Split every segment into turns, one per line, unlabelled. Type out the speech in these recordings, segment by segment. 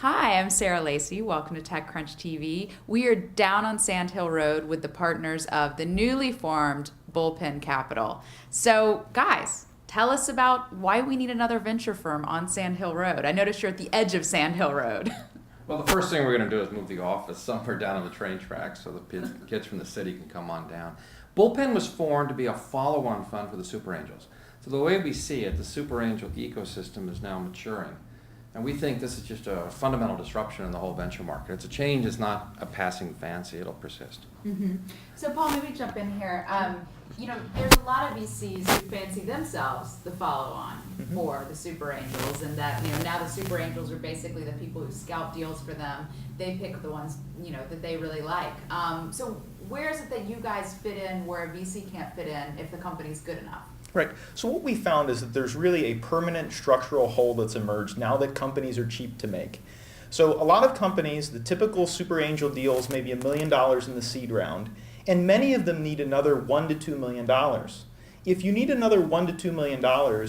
Hi, I'm Sarah Lacy. Welcome to TechCrunch TV. We are down on Sand Hill Road with the partners of the newly formed Bullpen Capital. So, guys, tell us about why we need another venture firm on Sand Hill Road. I noticed you're at the edge of Sand Hill Road.
Well, the first thing we're going to do is move the office somewhere down on the train tracks so the kids from the city can come on down. Bullpen was formed to be a follow-on fund for the Super Angels. So the way we see it, the Super Angel ecosystem is now maturing. And we think this is just a fundamental disruption in the whole venture market. It's a change, it's not a passing fancy, it'll persist.
Mm-hmm. So Paul, maybe jump in here. There's a lot of VCs who fancy themselves the follow-on for the Super Angels, and that now the Super Angels are basically the people who scout deals for them. They pick the ones that they really like. So where is it that you guys fit in where a VC can't fit in if the company's good enough?
Right. So what we found is that there's really a permanent structural hole that's emerged now that companies are cheap to make. So a lot of companies, the typical super angel deals, maybe $1 million in the seed round, and many of them need another $1 to $2 million. If you need another $1 to $2 million,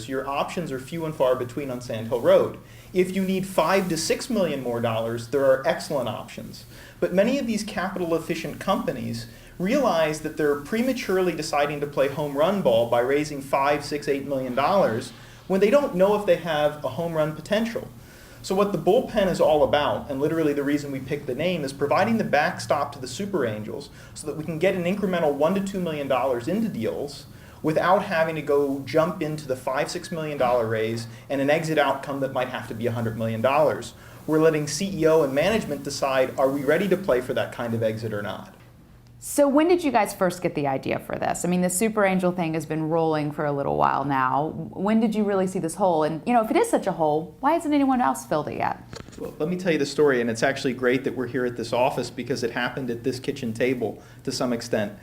your options are few and far between on Sand Hill Road. If you need $5 to $6 million more, there are excellent options. But many of these capital efficient companies realize that they're prematurely deciding to play home run ball by raising $5, $6, $8 million when they don't know if they have a home run potential. So what the bullpen is all about, and literally the reason we picked the name, is providing the backstop to the super angels so that we can get an incremental $1 to $2 million into deals without having to go jump into the $5, $6 million raise and an exit outcome that might have to be $100 million. We're letting CEO and management decide, are we ready to play for that kind of exit or not?
So when did you guys first get the idea for this? I mean, the Super Angel thing has been rolling for a little while now. When did you really see this hole? And if it is such a hole, why hasn't anyone else filled it yet?
Well, let me tell you the story, and it's actually great that we're here at this office because it happened at this kitchen table to some extent.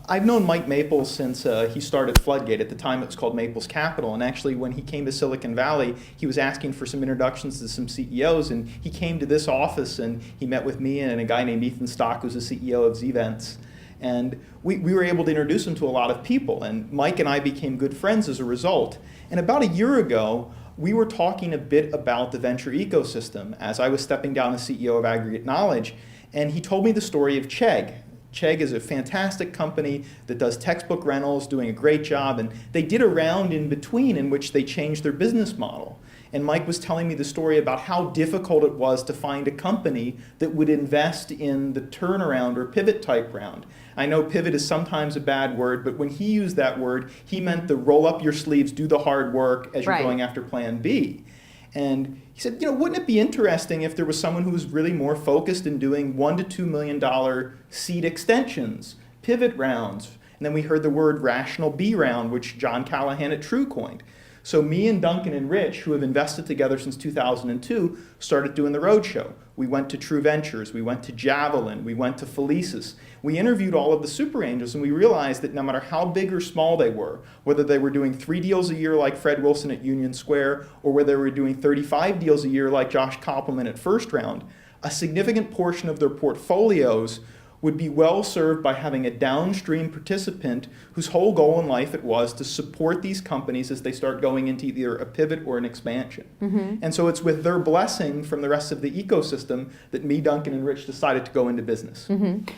I've known Mike Maples since he started Floodgate. At the time it was called Maples Capital, and actually when he came to Silicon Valley, he was asking for some introductions to some CEOs, and he came to this office and he met with me and a guy named Ethan Stock, who's the CEO of Zvents. And we were able to introduce him to a lot of people, and Mike and I became good friends as a result. And about a year ago, we were talking a bit about the venture ecosystem as I was stepping down as CEO of Aggregate Knowledge, and he told me the story of Chegg. Chegg is a fantastic company that does textbook rentals, doing a great job, and they did a round in between in which they changed their business model. And Mike was telling me the story about how difficult it was to find a company that would invest in the turnaround or pivot type round. I know pivot is sometimes a bad word, but when he used that word, he meant the roll up your sleeves, do the hard work as you're going after plan B. And he said, wouldn't it be interesting if there was someone who was really more focused in doing $1 to $2 million seed extensions, pivot rounds, and then we heard the word rational B round, which John Callahan at True coined. So me and Duncan and Rich, who have invested together since 2002, started doing the roadshow. We went to True Ventures, we went to Javelin, we went to Felicis. We interviewed all of the super angels, and we realized that no matter how big or small they were, whether they were doing 3 deals a year like Fred Wilson at Union Square, or whether they were doing 35 deals a year like Josh Koppelman at First Round, a significant portion of their portfolios would be well served by having a downstream participant whose whole goal in life it was to support these companies as they start going into either a pivot or an expansion. And so it's with their blessing from the rest of the ecosystem that me, Duncan, and Rich decided to go into business.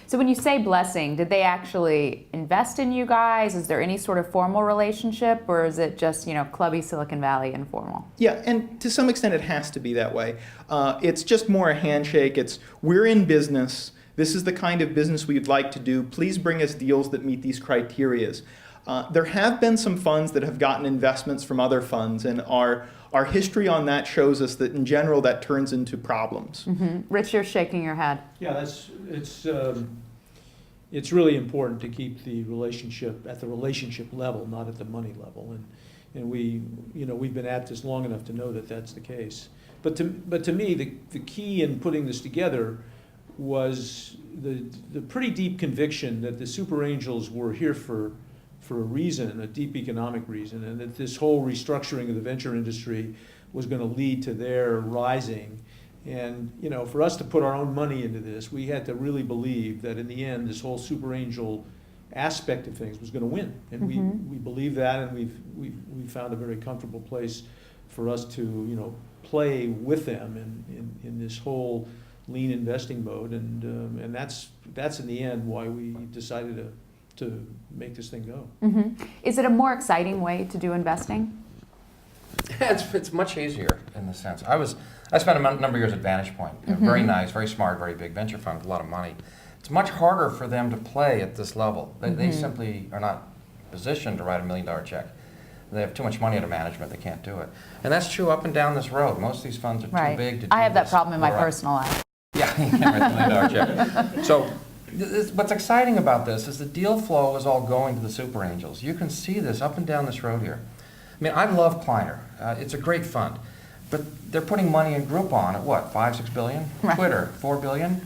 So when you say blessing, did they actually invest in you guys? Is there any sort of formal relationship, or is it just, clubby Silicon Valley informal?
Yeah, and to some extent it has to be that way. It's just more a handshake. It's, we're in business. This is the kind of business we'd like to do. Please bring us deals that meet these criteria. There have been some funds that have gotten investments from other funds, and our history on that shows us that in general that turns into problems.
Rich, you're shaking your head.
Yeah, it's really important to keep the relationship at the relationship level, not at the money level. And we've been at this long enough to know that that's the case. But to me, the key in putting this together was the pretty deep conviction that the super angels were here for a reason, a deep economic reason, and that this whole restructuring of the venture industry was going to lead to their rising. And for us to put our own money into this, we had to really believe that in the end this whole super angel aspect of things was going to win, and we believe that, and we found a very comfortable place for us to play with them in this whole lean investing mode, and that's in the end why we decided to make this thing go.
Mm-hmm. Is it a more exciting way to do investing?
It's much easier in the sense. I spent a number of years at Vantage Point. Very nice, very smart, very big venture fund with a lot of money. It's much harder for them to play at this level. They simply are not positioned to write $1 million check. They have too much money under management. They can't do it. And that's true up and down this road. Most of these funds are too big to do
I have that
this.
problem in my personal life.
Yeah, you can't write $1 million check. So what's exciting about this is the deal flow is all going to the super angels. You can see this up and down this road here. I mean, I love Kleiner. It's a great fund. But they're putting money in Groupon at what, 5, 6 billion?
Right.
Twitter, 4 billion?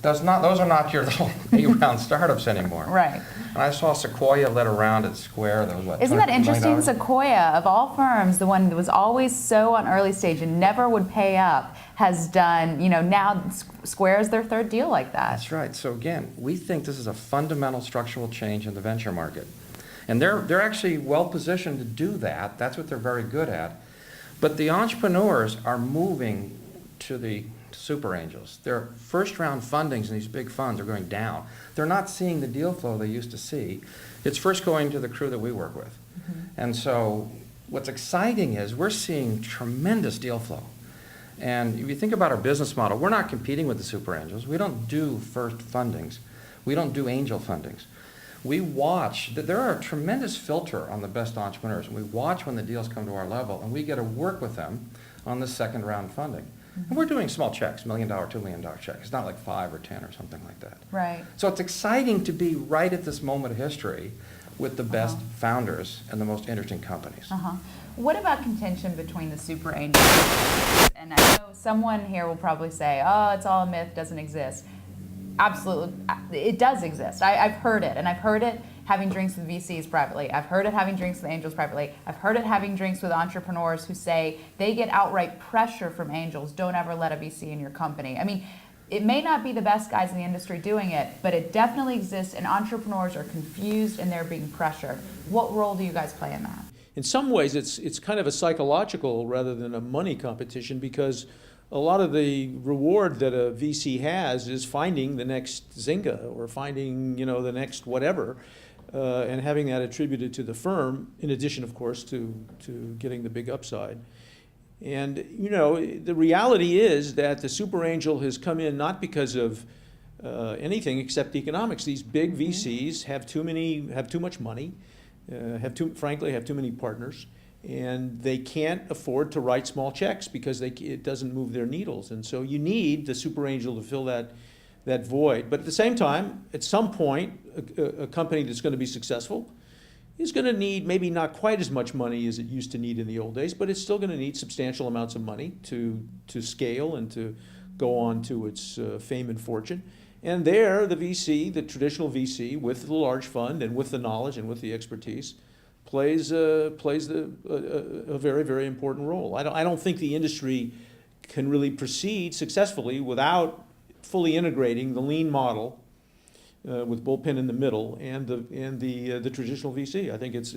Those are not your little A-round startups anymore.
Right.
And I saw Sequoia led around at Square. That was what,
Isn't that
$250
interesting?
million?
Sequoia, of all firms, the one that was always so on early stage and never would pay up, has done, now Square is their third deal like that.
That's right. So again, we think this is a fundamental structural change in the venture market. And they're actually well positioned to do that. That's what they're very good at. But the entrepreneurs are moving to the super angels. Their first round fundings in these big funds are going down. They're not seeing the deal flow they used to see. It's first going to the crew that we work with. And so what's exciting is we're seeing tremendous deal flow. And if you think about our business model, we're not competing with the super angels. We don't do first fundings. We don't do angel fundings. We watch, there are a tremendous filter on the best entrepreneurs, and we watch when the deals come to our level, and we get to work with them on the second round funding. And we're doing small checks, $1 million, $2 million checks. It's not like 5 or 10 or something like that.
Right.
So it's exciting to be right at this moment of history with the best founders and the most interesting companies.
What about contention between the super angels? And I know someone here will probably say, oh, it's all a myth, doesn't exist. Absolutely, it does exist. I've heard it, and I've heard it having drinks with VCs privately. I've heard it having drinks with angels privately. I've heard it having drinks with entrepreneurs who say they get outright pressure from angels, don't ever let a VC in your company. I mean, it may not be the best guys in the industry doing it, but it definitely exists, and entrepreneurs are confused and they're being pressured. What role do you guys play in that?
In some ways, it's kind of a psychological rather than a money competition, because a lot of the reward that a VC has is finding the next Zynga or finding, the next whatever, and having that attributed to the firm, in addition, of course, to getting the big upside. And, the reality is that the super angel has come in not because of anything except economics. These big VCs have too much money, frankly, have too many partners. And they can't afford to write small checks because it doesn't move their needles. And so you need the super angel to fill that void. But at the same time, at some point, a company that's going to be successful is going to need maybe not quite as much money as it used to need in the old days, but it's still going to need substantial amounts of money to scale and to go on to its fame and fortune. And there, the VC, the traditional VC, with the large fund and with the knowledge and with the expertise, plays a very, very important role. I don't think the industry can really proceed successfully without fully integrating the lean model with Bullpen in the middle and the traditional VC. I think it's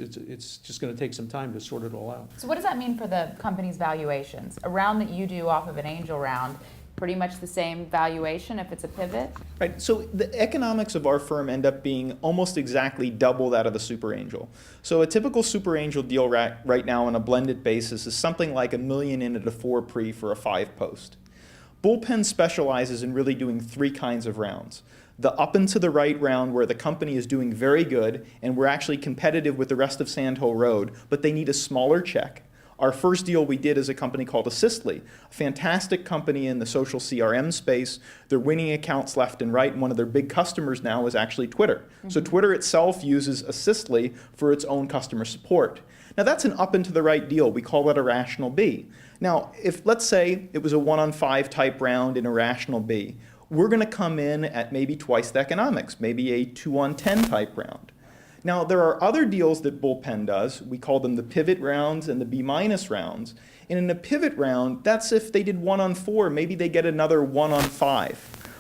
just going to take some time to sort it all out.
So what does that mean for the company's valuations? A round that you do off of an angel round, pretty much the same valuation if it's a pivot?
Right, so the economics of our firm end up being almost exactly double that of the super angel. So a typical super angel deal right now on a blended basis is something like $1 million in at a 4 pre for a 5 post. Bullpen specializes in really doing 3 kinds of rounds. The up and to the right round where the company is doing very good and we're actually competitive with the rest of Sand Hill Road, but they need a smaller check. Our first deal we did is a company called Assistly, a fantastic company in the social CRM space. They're winning accounts left and right, and one of their big customers now is actually Twitter. So Twitter itself uses Assistly for its own customer support. Now that's an up and to the right deal. We call it a rational B. Now, if let's say it was a 1-on-5 type round in a rational B, we're going to come in at maybe twice the economics, maybe a 2-on-10 type round. Now, there are other deals that Bullpen does. We call them the pivot rounds and the B- rounds. And in a pivot round, that's if they did 1-on-4, maybe they get another 1-on-5,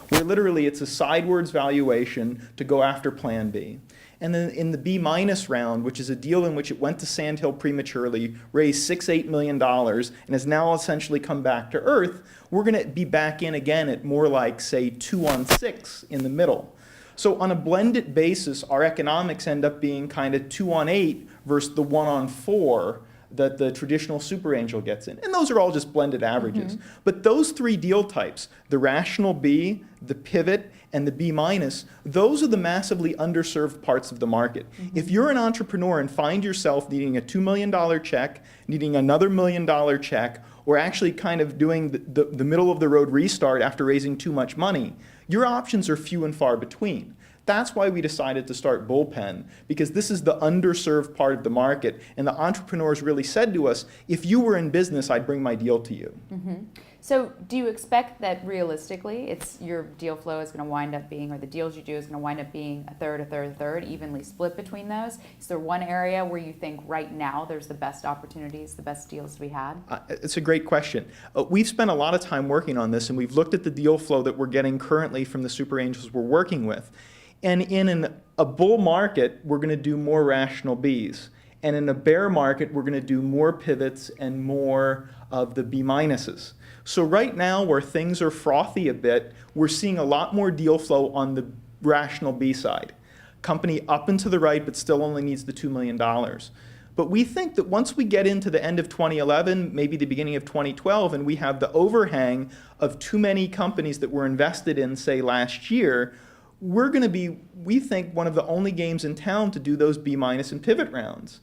where literally it's a sidewards valuation to go after plan B. And then in the B minus round, which is a deal in which it went to Sandhill prematurely, raised $8 million, and has now essentially come back to earth, we're going to be back in again at more like, say, 2 on 6 in the middle. So on a blended basis, our economics end up being kind of 2 on 8 versus the 1 on 4 that the traditional super angel gets in. And those are all just blended averages. But those 3 deal types, the rational B, the pivot, and the B minus, those are the massively underserved parts of the market. If you're an entrepreneur and find yourself needing a $2 million check, needing another $1 million check, or actually kind of doing the middle of the road restart after raising too much money, your options are few and far between. That's why we decided to start Bullpen, because this is the underserved part of the market, and the entrepreneurs really said to us, if you were in business, I'd bring my deal to you.
So do you expect that realistically, your deal flow is going to wind up being, or the deals you do is going to wind up being a third, evenly split between those? Is there one area where you think right now there's the best opportunities, the best deals to be had?
It's a great question. We've spent a lot of time working on this, and we've looked at the deal flow that we're getting currently from the super angels we're working with. And in a bull market, we're going to do more rational Bs. And in a bear market, we're going to do more pivots and more of the B minuses. So right now, where things are frothy a bit, we're seeing a lot more deal flow on the rational B side. Company up and to the right, but still only needs the $2 million. But we think that once we get into the end of 2011, maybe the beginning of 2012, and we have the overhang of too many companies that were invested in, say, last year, we're going to be, we think, one of the only games in town to do those B minus and pivot rounds.